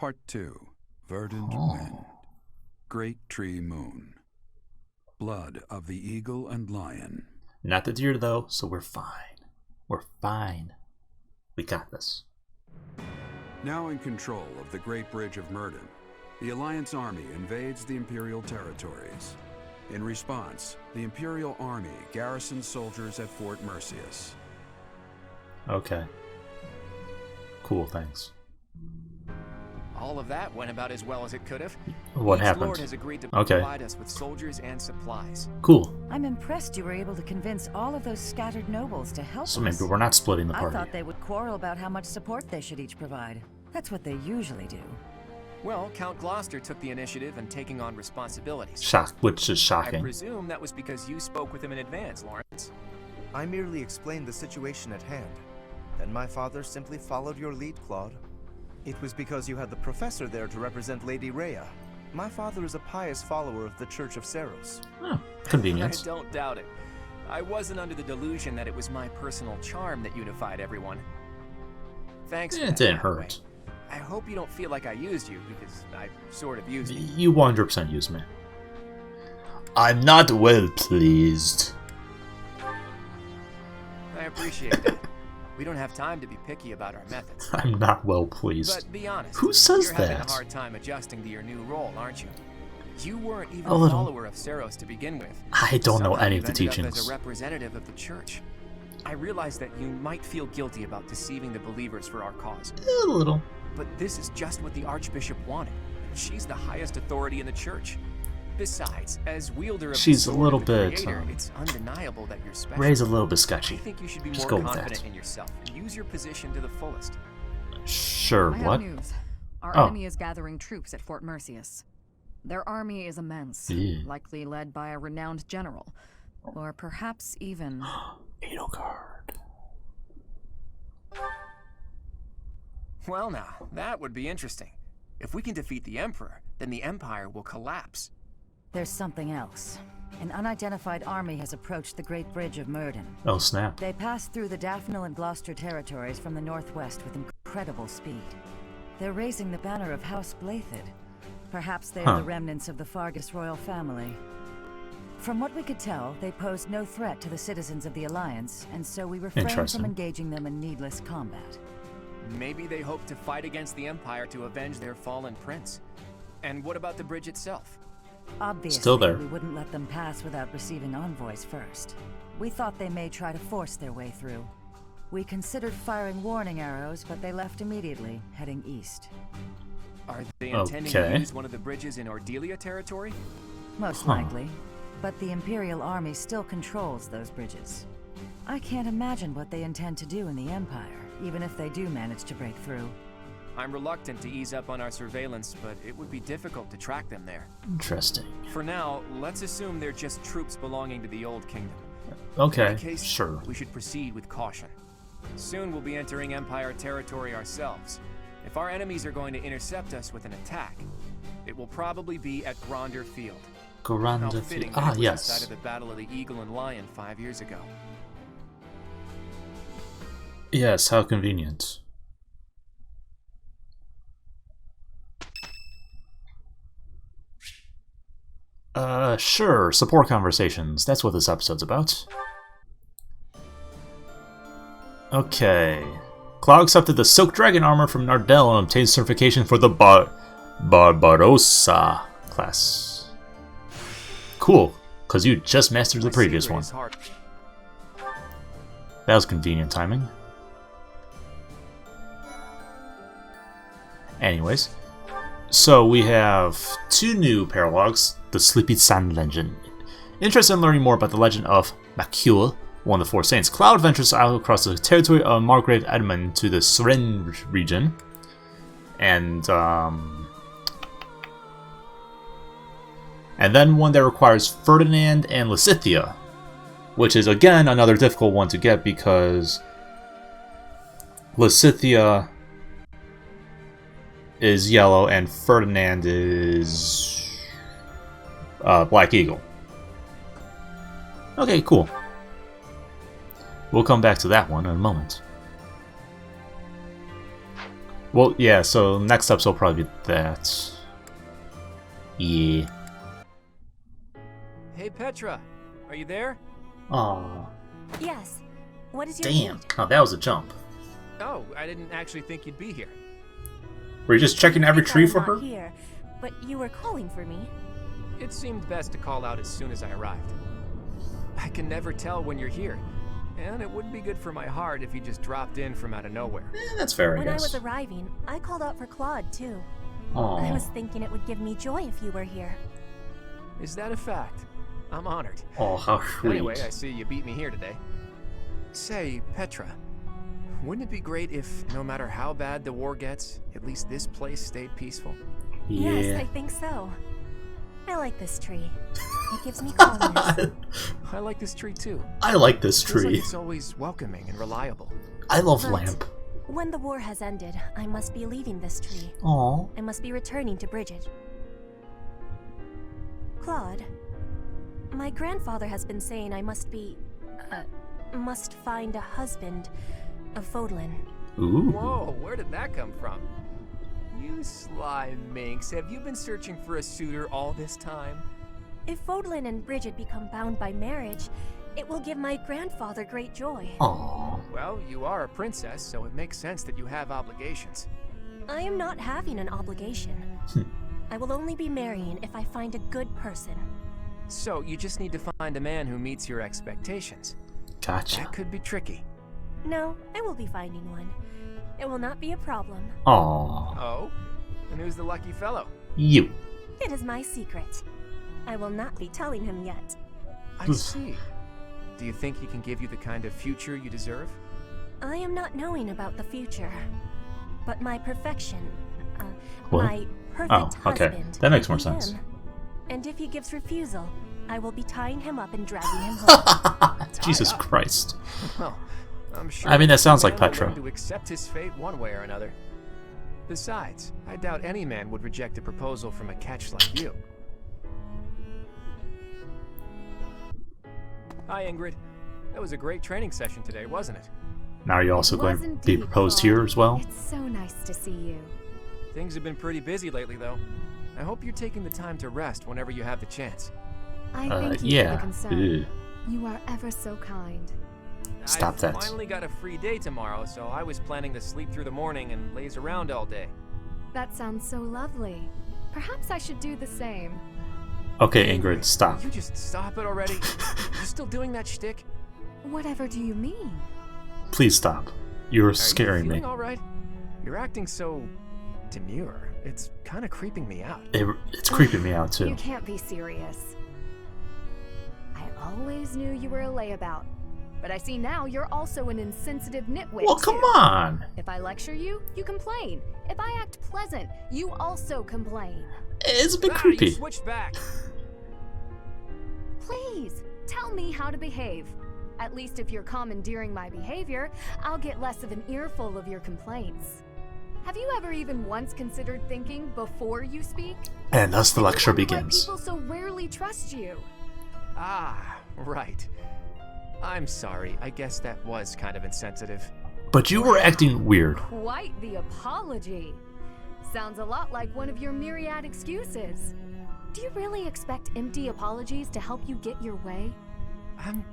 Part 2. Verdant Wind. Great Tree Moon. Blood of the Eagle and Lion. Not the deer, though, so we're fine. We're fine. We got this. Now in control of the Great Bridge of Myrddin, the Alliance army invades the Imperial territories. In response, the Imperial army garrisons soldiers at Fort Mercius. Okay. Cool, thanks. All of that went about as well as it could have. What Each happened? Lord has agreed to Okay. provide us with soldiers and supplies. Cool. I'm impressed you were able to convince all of those scattered nobles to help So us. maybe we're not splitting the I party. thought they would quarrel about how much support they should each provide. That's what they usually do. Well, Count Gloucester took the initiative in taking on responsibilities. Which is I shocking. presume that was because you spoke with him in advance, Lawrence. I merely explained the situation at hand. Then my father simply followed your lead, Claude. It was because you had the professor there to represent Lady Rhea. My father is a pious follower of the Church of Seros. Oh, convenience. I don't doubt it. I wasn't under the delusion that it was my personal charm that unified everyone. Thanks for It that, didn't by the way. hurt. I hope you don't feel like I used you, because I sort of used you. You 100% use me. I'm not well pleased. I appreciate that. We don't have time to be picky about our methods. I'm not well pleased. But be honest, Who says you're having that? a hard time adjusting to your new role, aren't you? You weren't even A a little. follower of Seros to begin with. I don't know Somehow any you've of the ended up teachings. as a representative of the church. I realize that you might feel guilty about deceiving the believers for our cause, A little. but this is just what the Archbishop wanted. She's the highest authority in the church. Besides, as wielder of She's the a sword little of the bit, Creator, it's undeniable that you're special. Ray's a little bit I sketchy. think you should be Just more go with confident that. in yourself and use your position to the fullest. Sure, I have what? news. Our Oh. enemy is gathering troops at Fort Mercius. Their army is immense, Yeah. likely led by a renowned general, or perhaps even... Edelgard. Well now, that would be interesting. If we can defeat the Emperor, then the Empire will collapse. There's something else. An unidentified army has approached the Great Bridge of Myrddin. Oh, snap. They passed through the Daphne and Gloucester territories from the northwest with incredible speed. They're raising the banner of House Blathid. Perhaps they are the remnants of the Fargus royal family. From what we could tell, they posed no threat to the citizens of the Alliance, and so we refrained Interesting. from engaging them in needless combat. Maybe they hope to fight against the Empire to avenge their fallen prince. And what about the bridge itself? Obviously, Still there. we wouldn't let them pass without receiving envoys first. We thought they may try to force their way through. We considered firing warning arrows, but they left immediately, heading east. Are they intending Okay. to use one of the bridges in Ordelia territory? Most Huh. likely. But the Imperial Army still controls those bridges. I can't imagine what they intend to do in the Empire, even if they do manage to break through. I'm reluctant to ease up on our surveillance, but it would be difficult to track them there. Interesting. For now, let's assume they're just troops belonging to the Old Kingdom. Okay, In that case, sure. we should proceed with caution. Soon we'll be entering Empire territory ourselves. If our enemies are going to intercept us with an attack, it will probably be at Gronder Field. How Granda fitting Field. that Ah, it was the yes. site of the Battle of the Eagle and Lion 5 years ago. Yes, how convenient. Sure, support conversations. That's what this episode's about. Okay. Cloud accepted the Silk Dragon armor from Nardell and obtained certification for the Barbarossa class. Cool, because you just mastered the My previous secret one. is hard. That was convenient timing. Anyways, so we have two new paralogs, the Sleepy Sand Legend. Interested in learning more about the legend of Macule, one of the Four Saints, Cloud ventures out across the territory of Margrave Edmund to the Sren region. And then one that requires Ferdinand and Lysithea, which is again another difficult one to get because Lysithea is yellow and Ferdinand is Black Eagle. Okay, cool. We'll come back to that one in a moment. Well, yeah, so next episode will probably be that. Yeah. Hey, Petra. Are you there? Aw. Yes. What is your Damn. need? Oh, that was a jump. Oh, I didn't actually think you'd be here. Were you just checking every tree for I'm her? not here, but you were calling for me. It seemed best to call out as soon as I arrived. I can never tell when you're here, and it wouldn't be good for my heart if you just dropped in from out of nowhere. That's fair, I When I guess. was arriving, I called out for Claude, too. Aw. I was thinking it would give me joy if you were here. Is that a fact? I'm honored. Oh, how sweet. Anyway, I see you beat me here today. Say, Petra, wouldn't it be great if, no matter how bad the war gets, at least this place stayed peaceful? Yes, Yeah. I think so. I like this tree. It gives me calmness. I like this tree too. I like this Feels like tree. it's always welcoming and reliable. I love But Lamp. when the war has ended, I must be leaving this tree. Aw. I must be returning to Bridget. Claude, my grandfather has been saying I must find a husband of Fodlan. Ooh. Whoa, where did that come from? You sly minx, have you been searching for a suitor all this time? If Fodlan and Bridget become bound by marriage, it will give my grandfather great joy. Aw. Well, you are a princess, so it makes sense that you have obligations. I am not having an obligation. I will only be marrying if I find a good person. So, you just need to find a man who meets your expectations. Gotcha. That could be tricky. No, I will be finding one. It will not be a problem. Aw. Oh? And who's the lucky fellow? You. It is my secret. I will not be telling him yet. I see. Do you think he can give you the kind of future you deserve? I am not knowing about the future, but my perfection, What? my perfect Oh, okay. husband. That makes more will be sense. him. And if he gives refusal, I will be tying him up and dragging him home. Jesus up. Christ. Well, I'm sure. I mean, that sounds like man will Petra. learn to accept his fate one way or another. Besides, I doubt any man would reject a proposal from a catch like you. Hi, Ingrid. That was a great training session today, wasn't it? Now are you also Was going to be indeed, proposed Claude. here as well? It's so nice to see you. Things have been pretty busy lately, though. I hope you're taking the time to rest whenever you have the chance. I thank you for Yeah. the concern. Ew. You are ever so kind. Stop I've that. finally got a free day tomorrow, so I was planning to sleep through the morning and laze around all day. That sounds so lovely. Perhaps I should do the same. Okay, Ingrid, stop. Will you just stop it already? You still doing that shtick? Whatever do you mean? Please stop. You're Are scaring you me. feeling all right? You're acting so demure. It's kind of creeping me out. It's creeping me out You too. can't be serious. I always knew you were a layabout, but I see now you're also an insensitive nitwit. Well, come too. on. If I lecture you, you complain. If I act pleasant, you also complain. It's a bit You creepy. switched back. Please, tell me how to behave. At least if you're commandeering my behavior, I'll get less of an earful of your complaints. Have you ever even once considered thinking before you speak? And thus the I lecture wonder why begins. people so rarely trust you. Ah, right. I'm sorry. I guess that was kind of insensitive. But you were acting weird. Quite the apology. Sounds a lot like one of your myriad excuses. Do you really expect empty apologies to help you get your way? I'm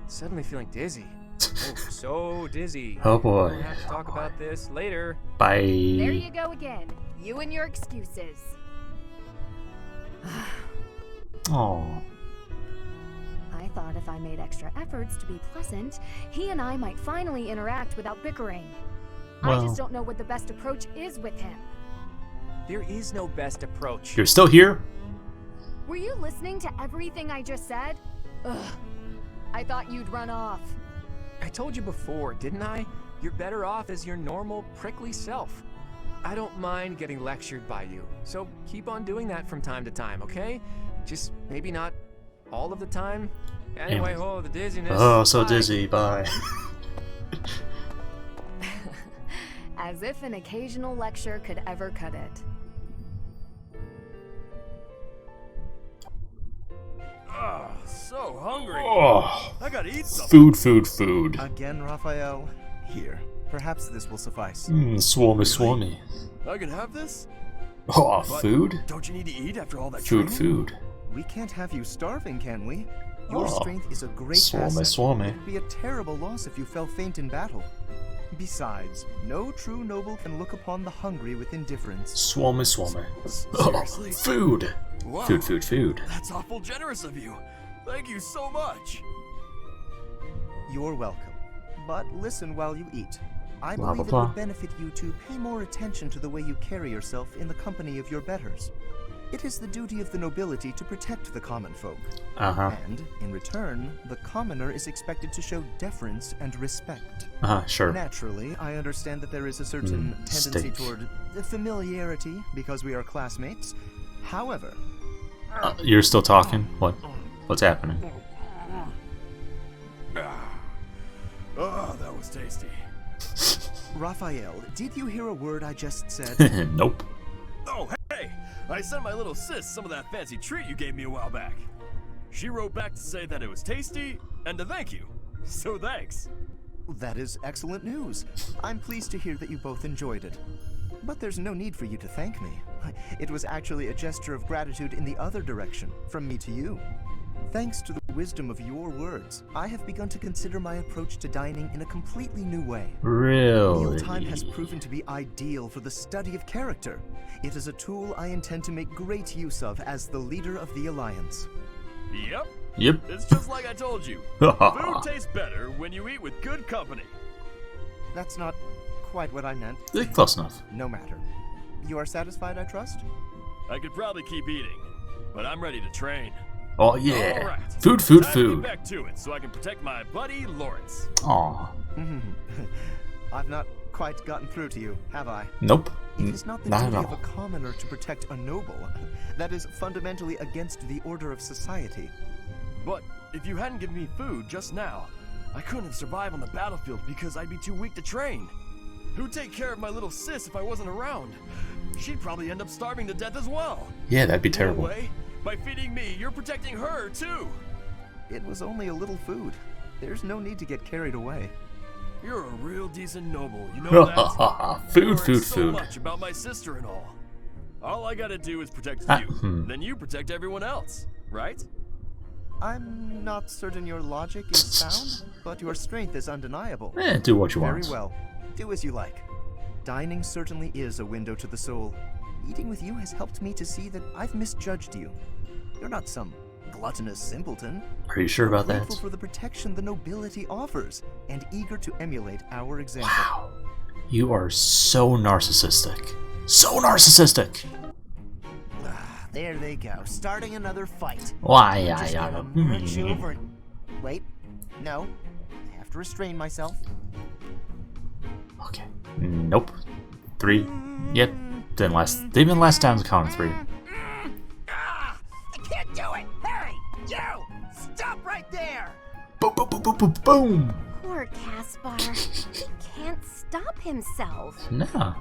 suddenly feeling dizzy. Oh, so dizzy. Oh boy. We'll have to talk about this later. Bye. There you go again. You and your excuses. Oh. I thought if I made extra efforts to be pleasant, he and I might finally interact without bickering. I Well. just don't know what the best approach is with him. There is no best approach. You're still here? Were you listening to everything I just said? Ugh. I thought you'd run off. I told you before, didn't I? You're better off as your normal, prickly self. I don't mind getting lectured by you, so keep on doing that from time to time, okay? Just maybe not all of the time. Anyway, oh, the dizziness. Oh, so Bye. dizzy. Bye. As if an occasional lecture could ever cut it. Ah, so hungry. Oh. I gotta eat something. Food. Again, Raphael? Here, Perhaps this will suffice. Swarmy. I can have this? Oh, But food? Don't you need to eat after all that Food, training? food. We can't have you starving, can we? Your strength is a great Swarmy, asset. swarmy. It would be a terrible loss if you fell faint in battle. Besides, no true noble can look upon the hungry with indifference. Swarmy. Seriously? Food. Wow. Food. That's awful generous of you. Thank you so much. You're welcome. But listen while you eat. I Blah, believe blah, it blah. would benefit you to pay more attention to the way you carry yourself in the company of your betters. It is the duty of the nobility to protect the common folk. And, in return, the commoner is expected to show deference and respect. Sure. Naturally, I understand that there is a certain tendency steak. toward familiarity because we are classmates. However, You're still talking? What's happening? Oh, that was tasty. Raphael, did you hear a word I just said? Nope. Oh, hey! I sent my little sis some of that fancy treat you gave me a while back. She wrote back to say that it was tasty and to thank you. So thanks. That is excellent news. I'm pleased to hear that you both enjoyed it. But there's no need for you to thank me. It was actually a gesture of gratitude in the other direction, from me to you. Thanks to the wisdom of your words, I have begun to consider my approach to dining in a completely new way. Really? Mealtime has proven to be ideal for the study of character. It is a tool I intend to make great use of as the leader of the Alliance. Yep. It's just like I told you. Food tastes better when you eat with good company. That's not quite what I meant. Close enough. No matter. You are satisfied, I trust? I could probably keep eating, but I'm ready to train. Oh yeah. All right. Food. Time to get back to it so I can protect my buddy Lawrence. Aw. I've not quite gotten through to you, have I? Nope. It is not the Not duty at of a all. commoner to protect a noble. That is fundamentally against the order of society. But if you hadn't given me food just now, I couldn't have survived on the battlefield because I'd be too weak to train. Who'd take care of my little sis if I wasn't around? She'd probably end up starving to death as well. Yeah, that'd be No terrible. way. By feeding me, you're protecting her too. It was only a little food. There's no need to get carried away. You're a real decent noble, you know that? Food. So much about my sister and all. All I gotta do is protect you. Then you protect everyone else, right? I'm not certain your logic is sound, but your strength is undeniable. Do what you want. Very well. Do as you like. Dining certainly is a window to the soul. Eating with you has helped me to see that I've misjudged you. You're not some gluttonous simpleton. Are you sure about that? Grateful for the protection the nobility offers, and eager to emulate our example. Wow. You are so narcissistic. So narcissistic! There they go, starting another fight. Why, Just gonna march over and... Wait, no. I have to restrain myself. Okay. Nope. 3. Yep. They've been last time's count of 3. I can't do it! Harry! You! Stop right there! Boom! Poor Caspar. He can't stop himself. No.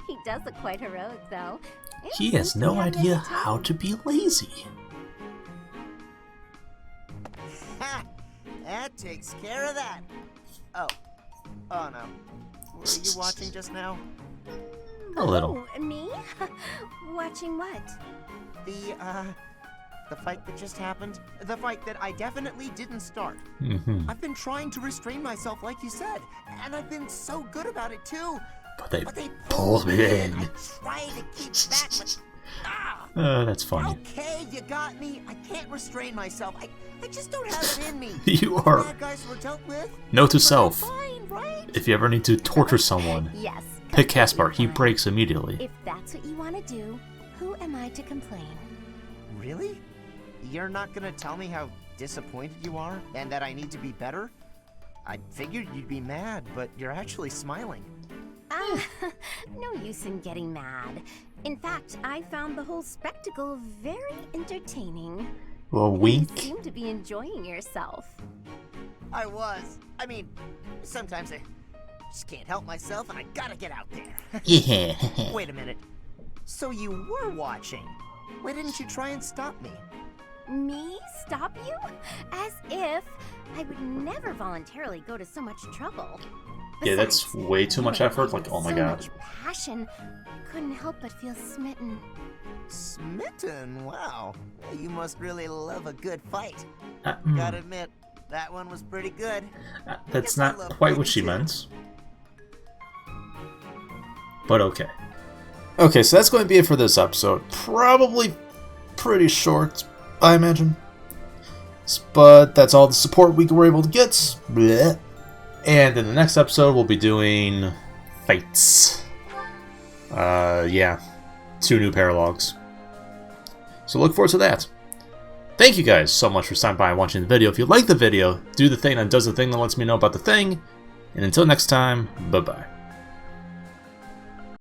He does look quite heroic, though. It He has seems to no have idea many how times. to be lazy. Ha! That takes care of that. Oh no. Were you watching just now? A little. Oh, me? Watching what? The fight that just happened? The fight that I definitely didn't start. I've been trying to restrain myself like you said, and I've been so good about it too. But they But they pulled me in. I tried to keep back, but... That's funny. Okay, you got me. I can't restrain myself. I just don't have it in me. You are... Bad guys were dealt with. Note to But I'm self. fine, right? If you ever need to torture someone, Yes. pick Caspar. He completely fine. breaks immediately. If that's what you want to do, who am I to complain? Really? You're not gonna tell me how disappointed you are and that I need to be better? I figured you'd be mad, but you're actually smiling. No use in getting mad. In fact, I found the whole spectacle very entertaining. Well, You wink. seem to be enjoying yourself. I was. I mean, sometimes I just can't help myself and I gotta get out there. Yeah. Wait a minute. So you were watching? Why didn't you try and stop me? Me? Stop you? As if I would never voluntarily go to so much trouble. Yeah, that's way too much effort. Like, oh my god. So much passion. I couldn't help but feel smitten. Smitten? Wow. You must really love a good fight. Gotta admit, that one was pretty good. That's not quite what she meant. But okay. Okay, so that's going to be it for this episode. Probably pretty short, I imagine. But that's all the support we were able to get. Blech. And in the next episode, we'll be doing fights. Yeah. 2 new paralogs. So look forward to that. Thank you guys so much for stopping by and watching the video. If you like the video, do the thing that does the thing that lets me know about the thing. And until next time, bye-bye.